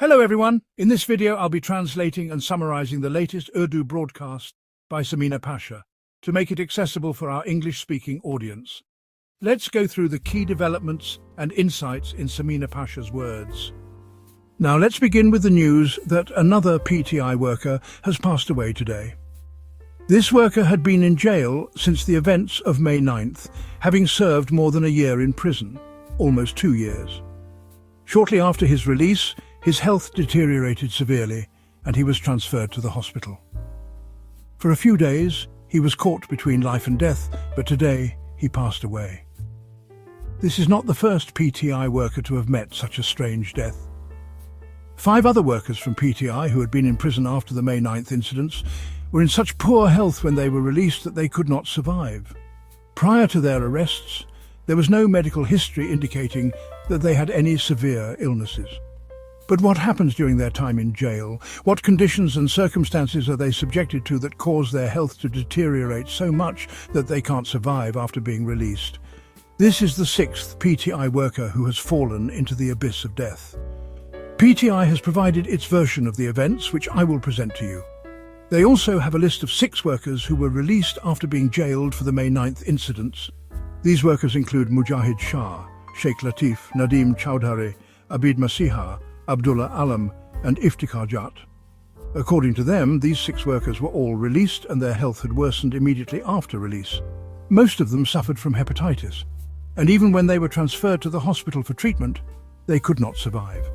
Hello everyone, in this video I'll be translating and summarizing the latest Urdu broadcast by Samina Pasha to make it accessible for our English-speaking audience. Let's go through the key developments and insights in Samina Pasha's words. Now let's begin with the news that another PTI worker has passed away today. This worker had been in jail since the events of May 9th, having served more than a year in prison, almost 2 years. Shortly after his release, his health deteriorated severely and he was transferred to the hospital. For a few days, he was caught between life and death, but today he passed away. This is not the first PTI worker to have met such a strange death. 5 other workers from PTI who had been in prison after the May 9th incidents were in such poor health when they were released that they could not survive. Prior to their arrests, there was no medical history indicating that they had any severe illnesses. But what happens during their time in jail? What conditions and circumstances are they subjected to that cause their health to deteriorate so much that they can't survive after being released? This is the 6th PTI worker who has fallen into the abyss of death. PTI has provided its version of the events, which I will present to you. They also have a list of 6 workers who were released after being jailed for the May 9th incidents. These workers include Mujahid Shah, Sheikh Latif, Nadeem Chowdhury, Abid Masiha, Abdullah Alam and Iftikhar Jat. According to them, these 6 workers were all released and their health had worsened immediately after release. Most of them suffered from hepatitis, and even when they were transferred to the hospital for treatment, they could not survive.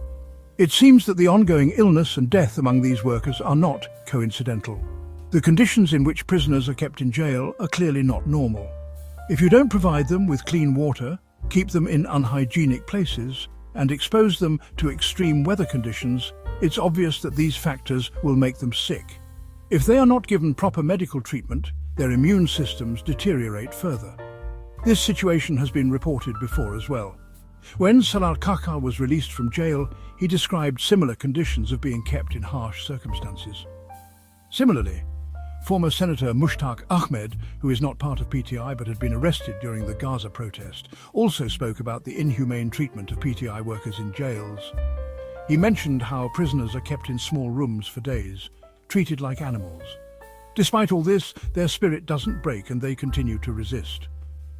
It seems that the ongoing illness and death among these workers are not coincidental. The conditions in which prisoners are kept in jail are clearly not normal. If you don't provide them with clean water, keep them in unhygienic places, and expose them to extreme weather conditions, it's obvious that these factors will make them sick. If they are not given proper medical treatment, their immune systems deteriorate further. This situation has been reported before as well. When Salar Kaka was released from jail, he described similar conditions of being kept in harsh circumstances. Similarly, former Senator Mushtaq Ahmed, who is not part of PTI but had been arrested during the Gaza protest, also spoke about the inhumane treatment of PTI workers in jails. He mentioned how prisoners are kept in small rooms for days, treated like animals. Despite all this, their spirit doesn't break and they continue to resist.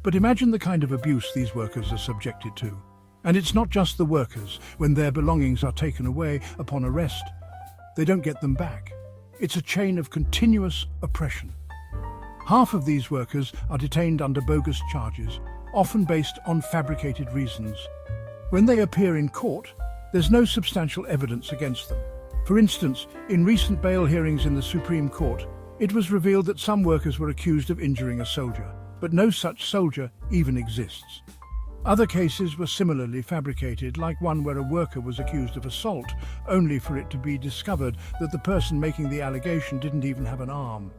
But imagine the kind of abuse these workers are subjected to. And it's not just the workers. When their belongings are taken away upon arrest, they don't get them back. It's a chain of continuous oppression. Half of these workers are detained under bogus charges, often based on fabricated reasons. When they appear in court, there's no substantial evidence against them. For instance, in recent bail hearings in the Supreme Court, it was revealed that some workers were accused of injuring a soldier, but no such soldier even exists. Other cases were similarly fabricated, like one where a worker was accused of assault, only for it to be discovered that the person making the allegation didn't even have an arm.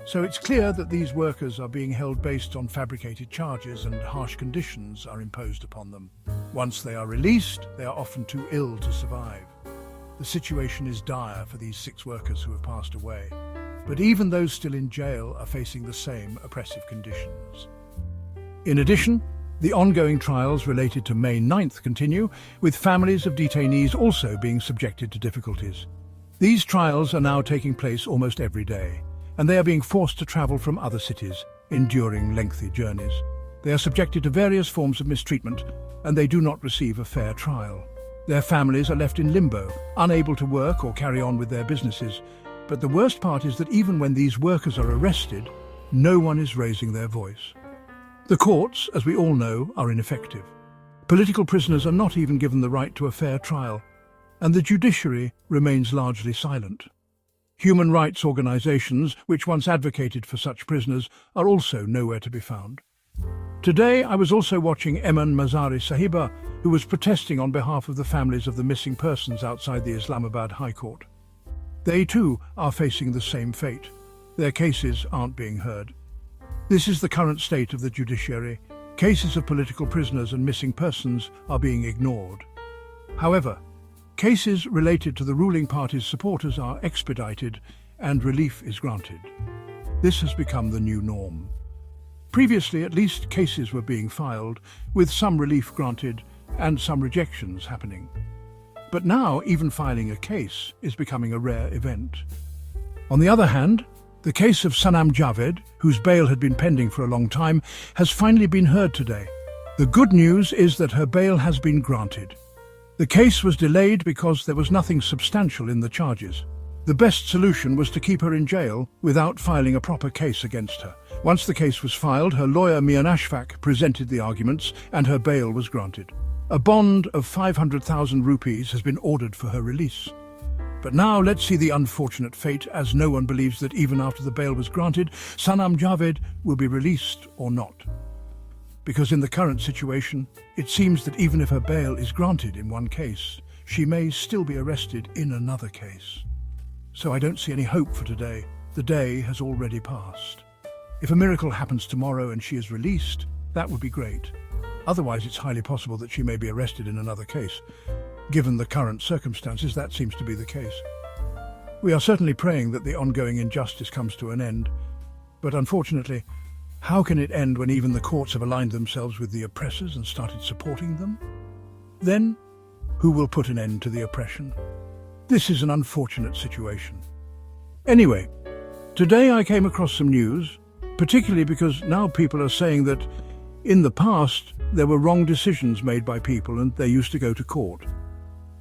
So it's clear that these workers are being held based on fabricated charges and harsh conditions are imposed upon them. Once they are released, they are often too ill to survive. The situation is dire for these 6 workers who have passed away. But even those still in jail are facing the same oppressive conditions. In addition, the ongoing trials related to May 9th continue, with families of detainees also being subjected to difficulties. These trials are now taking place almost every day, and they are being forced to travel from other cities, enduring lengthy journeys. They are subjected to various forms of mistreatment, and they do not receive a fair trial. Their families are left in limbo, unable to work or carry on with their businesses. But the worst part is that even when these workers are arrested, no one is raising their voice. The courts, as we all know, are ineffective. Political prisoners are not even given the right to a fair trial, and the judiciary remains largely silent. Human rights organizations, which once advocated for such prisoners, are also nowhere to be found. Today, I was also watching Eman Mazari Sahiba, who was protesting on behalf of the families of the missing persons outside the Islamabad High Court. They too are facing the same fate. Their cases aren't being heard. This is the current state of the judiciary. Cases of political prisoners and missing persons are being ignored. However, cases related to the ruling party's supporters are expedited and relief is granted. This has become the new norm. Previously, at least, cases were being filed, with some relief granted and some rejections happening. But now, even filing a case is becoming a rare event. On the other hand, the case of Sanam Javed, whose bail had been pending for a long time, has finally been heard today. The good news is that her bail has been granted. The case was delayed because there was nothing substantial in the charges. The best solution was to keep her in jail without filing a proper case against her. Once the case was filed, her lawyer Mian Ashfaq presented the arguments and her bail was granted. A bond of 500,000 rupees has been ordered for her release. But now let's see the unfortunate fate, as no one believes that even after the bail was granted, Sanam Javed will be released or not. Because in the current situation, it seems that even if her bail is granted in one case, she may still be arrested in another case. So I don't see any hope for today. The day has already passed. If a miracle happens tomorrow and she is released, that would be great. Otherwise, it's highly possible that she may be arrested in another case. Given the current circumstances, that seems to be the case. We are certainly praying that the ongoing injustice comes to an end. But unfortunately, how can it end when even the courts have aligned themselves with the oppressors and started supporting them? Then, who will put an end to the oppression? This is an unfortunate situation. Anyway, today I came across some news, particularly because now people are saying that in the past there were wrong decisions made by people and they used to go to court.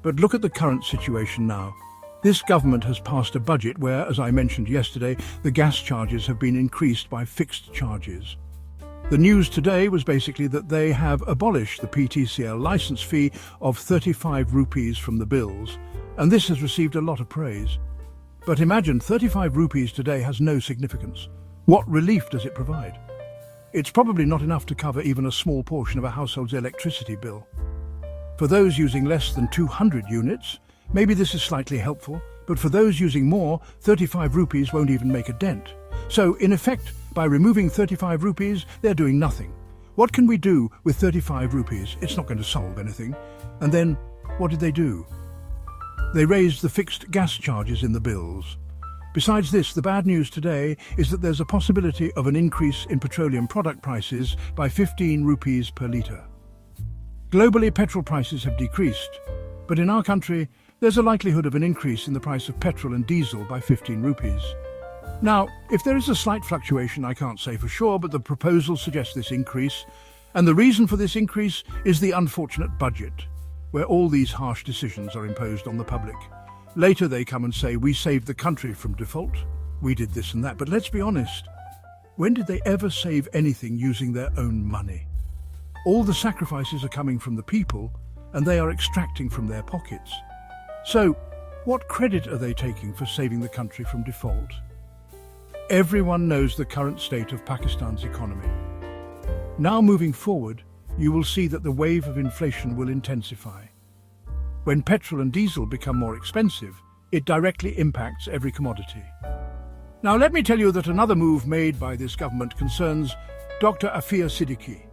But look at the current situation now. This government has passed a budget where, as I mentioned yesterday, the gas charges have been increased by fixed charges. The news today was basically that they have abolished the PTCL license fee of 35 rupees from the bills, and this has received a lot of praise. But imagine 35 rupees today has no significance. What relief does it provide? It's probably not enough to cover even a small portion of a household's electricity bill. For those using less than 200 units, maybe this is slightly helpful, but for those using more, 35 rupees won't even make a dent. So, in effect, by removing 35 rupees, they're doing nothing. What can we do with 35 rupees? It's not going to solve anything. And then, what did they do? They raised the fixed gas charges in the bills. Besides this, the bad news today is that there's a possibility of an increase in petroleum product prices by 15 rupees per litre. Globally, petrol prices have decreased, but in our country, there's a likelihood of an increase in the price of petrol and diesel by 15 rupees. Now, if there is a slight fluctuation, I can't say for sure, but the proposal suggests this increase, and the reason for this increase is the unfortunate budget, where all these harsh decisions are imposed on the public. Later they come and say, we saved the country from default, we did this and that, but let's be honest, when did they ever save anything using their own money? All the sacrifices are coming from the people, and they are extracting from their pockets. So, what credit are they taking for saving the country from default? Everyone knows the current state of Pakistan's economy. Now moving forward, you will see that the wave of inflation will intensify. When petrol and diesel become more expensive, it directly impacts every commodity. Now let me tell you that another move made by this government concerns Dr. Afia Siddiqui.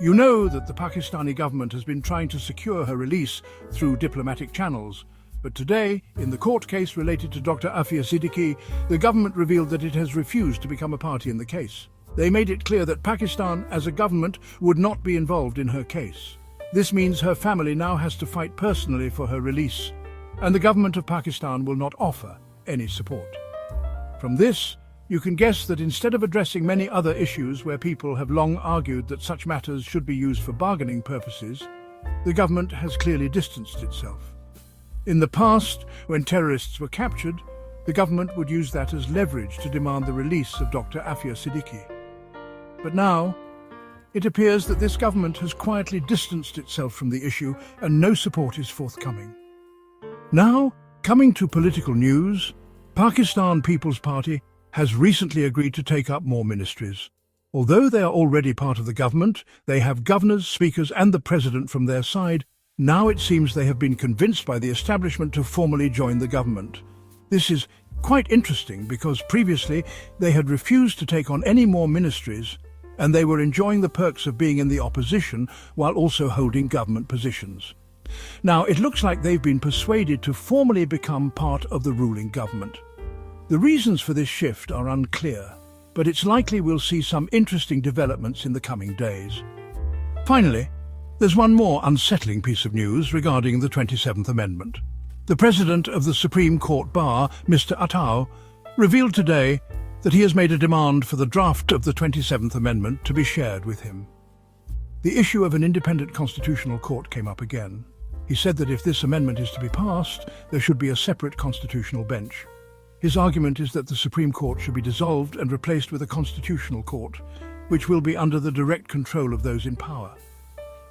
You know that the Pakistani government has been trying to secure her release through diplomatic channels, but today, in the court case related to Dr. Afia Siddiqui, the government revealed that it has refused to become a party in the case. They made it clear that Pakistan, as a government, would not be involved in her case. This means her family now has to fight personally for her release, and the government of Pakistan will not offer any support. From this, you can guess that instead of addressing many other issues where people have long argued that such matters should be used for bargaining purposes, the government has clearly distanced itself. In the past, when terrorists were captured, the government would use that as leverage to demand the release of Dr. Afia Siddiqui. But now, it appears that this government has quietly distanced itself from the issue and no support is forthcoming. Now, coming to political news, Pakistan People's Party has recently agreed to take up more ministries. Although they are already part of the government, they have governors, speakers and the president from their side. Now it seems they have been convinced by the establishment to formally join the government. This is quite interesting because previously they had refused to take on any more ministries and they were enjoying the perks of being in the opposition while also holding government positions. Now it looks like they've been persuaded to formally become part of the ruling government. The reasons for this shift are unclear, but it's likely we'll see some interesting developments in the coming days. Finally, There's one more unsettling piece of news regarding the 27th Amendment. The President of the Supreme Court Bar, Mr. Aftab, revealed today that he has made a demand for the draft of the 27th Amendment to be shared with him. The issue of an independent constitutional court came up again. He said that if this amendment is to be passed, there should be a separate constitutional bench. His argument is that the Supreme Court should be dissolved and replaced with a constitutional court, which will be under the direct control of those in power.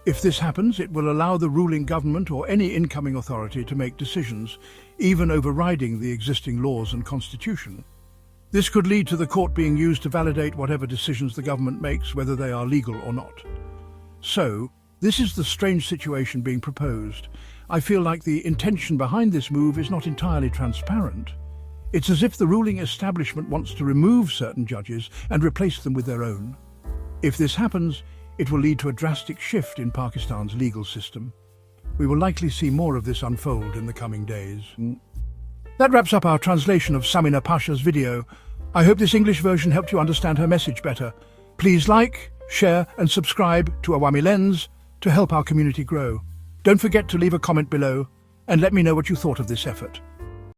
If this happens, it will allow the ruling government or any incoming authority to make decisions, even overriding the existing laws and constitution. This could lead to the court being used to validate whatever decisions the government makes, whether they are legal or not. So, this is the strange situation being proposed. I feel like the intention behind this move is not entirely transparent. It's as if the ruling establishment wants to remove certain judges and replace them with their own. If this happens, it will lead to a drastic shift in Pakistan's legal system. We will likely see more of this unfold in the coming days. That wraps up our translation of Samina Pasha's video. I hope this English version helped you understand her message better. Please like, share and subscribe to Awami Lens to help our community grow. Don't forget to leave a comment below and let me know what you thought of this effort.